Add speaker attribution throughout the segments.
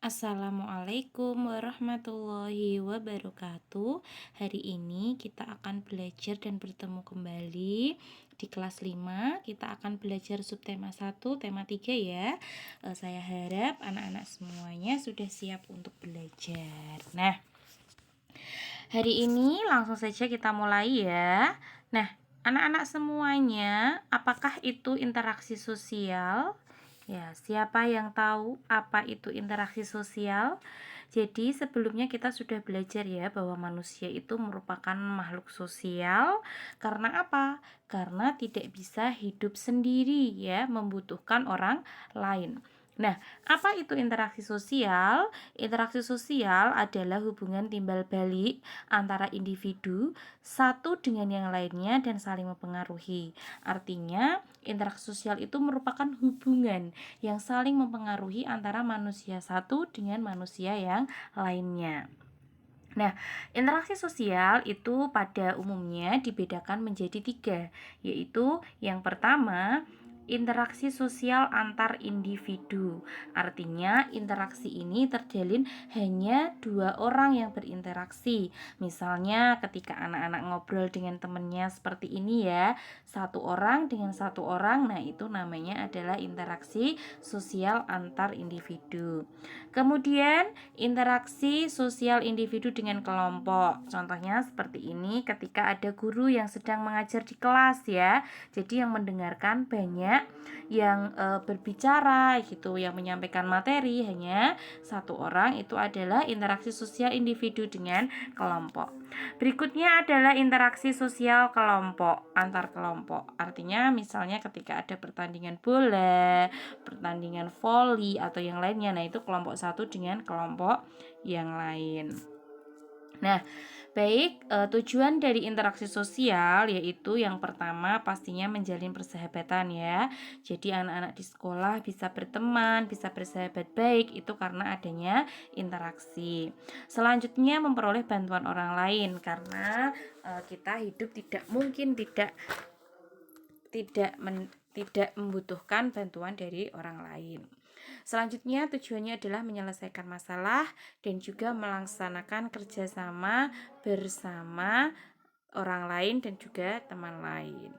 Speaker 1: Assalamualaikum warahmatullahi wabarakatuh. Hari ini kita akan belajar dan bertemu kembali di kelas 5. Kita akan belajar subtema 1, tema 3 ya. Saya harap anak-anak semuanya sudah siap untuk belajar. Nah, hari ini langsung saja kita mulai ya. Nah, anak-anak semuanya, apakah itu interaksi sosial? Ya, siapa yang tahu apa itu interaksi sosial? Jadi sebelumnya kita sudah belajar ya bahwa manusia itu merupakan makhluk sosial. Karena apa? Karena tidak bisa hidup sendiri ya, membutuhkan orang lain. Nah, apa itu interaksi sosial? Interaksi sosial adalah hubungan timbal balik antara individu satu dengan yang lainnya dan saling mempengaruhi. Artinya, interaksi sosial itu merupakan hubungan yang saling mempengaruhi antara manusia satu dengan manusia yang lainnya. Nah, interaksi sosial itu pada umumnya dibedakan menjadi 3, yaitu yang pertama, interaksi sosial antar individu. Artinya interaksi ini terjalin hanya 2 orang yang berinteraksi. Misalnya ketika anak-anak ngobrol dengan temannya seperti ini ya, satu orang dengan satu orang, nah itu namanya adalah interaksi sosial antar individu. Kemudian interaksi sosial individu dengan kelompok. Contohnya seperti ini ketika ada guru yang sedang mengajar di kelas ya. Jadi yang mendengarkan banyak, yang berbicara gitu, yang menyampaikan materi hanya satu orang, itu adalah interaksi sosial individu dengan kelompok. Berikutnya adalah interaksi sosial kelompok, antar kelompok. Artinya misalnya ketika ada pertandingan bola, pertandingan voli atau yang lainnya, nah itu kelompok satu dengan kelompok yang lain. Nah, baik, tujuan dari interaksi sosial yaitu yang pertama pastinya menjalin persahabatan ya. Jadi anak-anak di sekolah bisa berteman, bisa bersahabat baik itu karena adanya interaksi. Selanjutnya memperoleh bantuan orang lain karena kita hidup tidak mungkin tidak membutuhkan bantuan dari orang lain. Selanjutnya tujuannya adalah menyelesaikan masalah dan juga melaksanakan kerjasama bersama orang lain dan juga teman lain.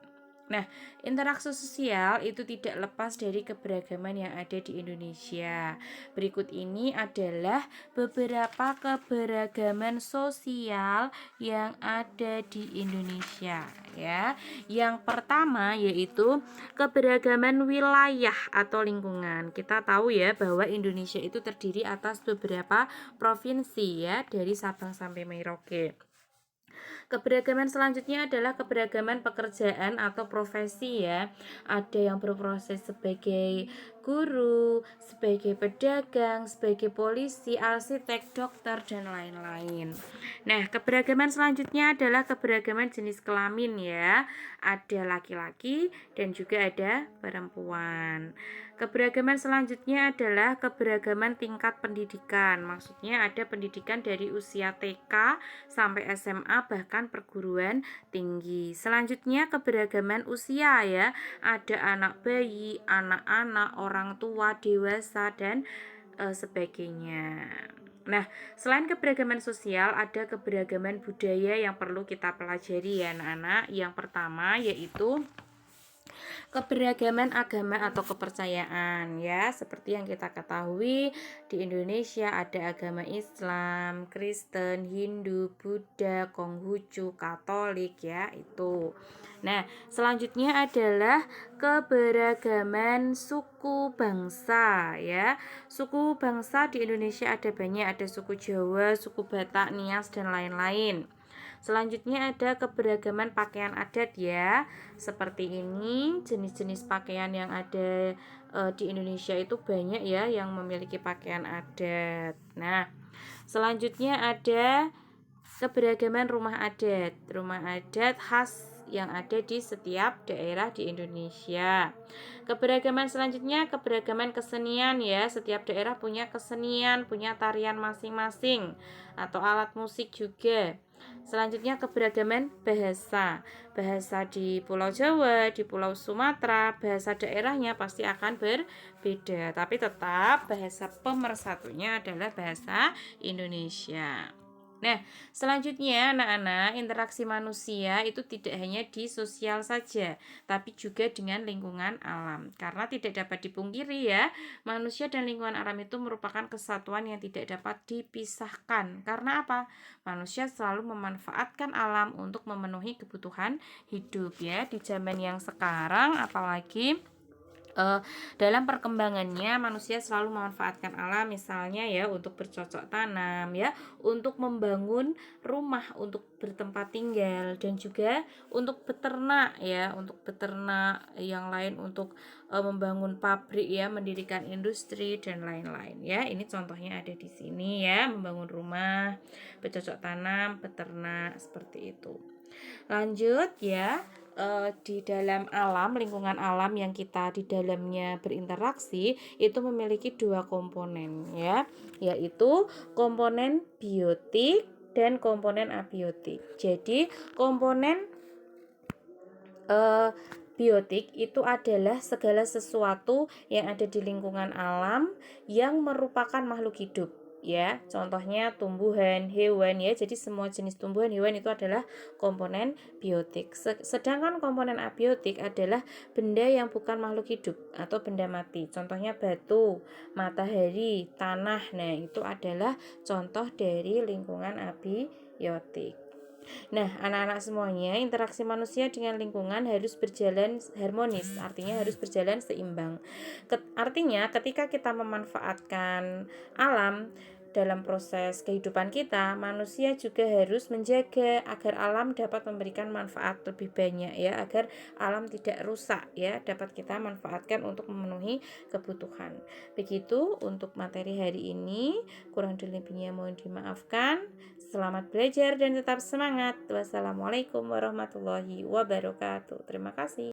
Speaker 1: Nah, interaksi sosial itu tidak lepas dari keberagaman yang ada di Indonesia. Berikut ini adalah beberapa keberagaman sosial yang ada di Indonesia ya. Yang pertama yaitu keberagaman wilayah atau lingkungan. Kita tahu ya bahwa Indonesia itu terdiri atas beberapa provinsi ya, dari Sabang sampai Merauke. Keberagaman selanjutnya adalah keberagaman pekerjaan atau profesi ya. Ada yang berproses sebagai guru, sebagai pedagang, sebagai polisi, arsitek, dokter, dan lain-lain. Nah, keberagaman selanjutnya adalah keberagaman jenis kelamin ya. Ada laki-laki dan juga ada perempuan. Keberagaman selanjutnya adalah keberagaman tingkat pendidikan. Maksudnya ada pendidikan dari usia TK sampai SMA bahkan perguruan tinggi. Selanjutnya keberagaman usia ya. Ada anak bayi, anak-anak, orang tua, dewasa dan sebagainya. Nah, selain keberagaman sosial, ada keberagaman budaya yang perlu kita pelajari ya anak-anak. Yang pertama yaitu keberagaman agama atau kepercayaan ya, seperti yang kita ketahui di Indonesia ada agama Islam, Kristen, Hindu, Buddha, Konghucu, Katolik ya itu. Nah, selanjutnya adalah keberagaman suku bangsa ya. Suku bangsa di Indonesia ada banyak, ada suku Jawa, suku Batak, Nias dan lain-lain. Selanjutnya ada keberagaman pakaian adat ya. Seperti ini jenis-jenis pakaian yang ada di Indonesia itu banyak ya yang memiliki pakaian adat. Nah, selanjutnya ada keberagaman rumah adat. Rumah adat khas yang ada di setiap daerah di Indonesia. Keberagaman selanjutnya, keberagaman kesenian ya. Setiap daerah punya kesenian, punya tarian masing-masing atau alat musik juga. Selanjutnya keberagaman bahasa. Bahasa di Pulau Jawa, di Pulau Sumatera, bahasa daerahnya pasti akan berbeda, tapi tetap bahasa pemersatunya adalah bahasa Indonesia. Nah, selanjutnya anak-anak, interaksi manusia itu tidak hanya di sosial saja, tapi juga dengan lingkungan alam. Karena tidak dapat dipungkiri ya, manusia dan lingkungan alam itu merupakan kesatuan yang tidak dapat dipisahkan. Karena apa? Manusia selalu memanfaatkan alam untuk memenuhi kebutuhan hidup ya. Di zaman yang sekarang apalagi dalam perkembangannya manusia selalu memanfaatkan alam, misalnya ya untuk bercocok tanam ya, untuk membangun rumah untuk bertempat tinggal, dan juga untuk beternak ya, untuk beternak, yang lain untuk membangun pabrik ya, mendirikan industri dan lain-lain ya. Ini contohnya ada di sini ya, membangun rumah, bercocok tanam, beternak, seperti itu. Lanjut ya, di dalam alam, lingkungan alam yang kita di dalamnya berinteraksi itu memiliki dua komponen ya, yaitu komponen biotik dan komponen abiotik. Jadi komponen biotik itu adalah segala sesuatu yang ada di lingkungan alam yang merupakan makhluk hidup ya. Contohnya tumbuhan, hewan ya. Jadi semua jenis tumbuhan, hewan itu adalah komponen biotik. Sedangkan komponen abiotik adalah benda yang bukan makhluk hidup atau benda mati. Contohnya batu, matahari, tanah. Nah, itu adalah contoh dari lingkungan abiotik. Nah, anak-anak semuanya, interaksi manusia dengan lingkungan harus berjalan harmonis, artinya harus berjalan seimbang. Artinya, ketika kita memanfaatkan alam dalam proses kehidupan kita, manusia juga harus menjaga agar alam dapat memberikan manfaat lebih banyak ya, agar alam tidak rusak ya, dapat kita manfaatkan untuk memenuhi kebutuhan. Begitu untuk materi hari ini, kurang lebihnya mohon dimaafkan. Selamat belajar dan tetap semangat. Wassalamualaikum warahmatullahi wabarakatuh. Terima kasih.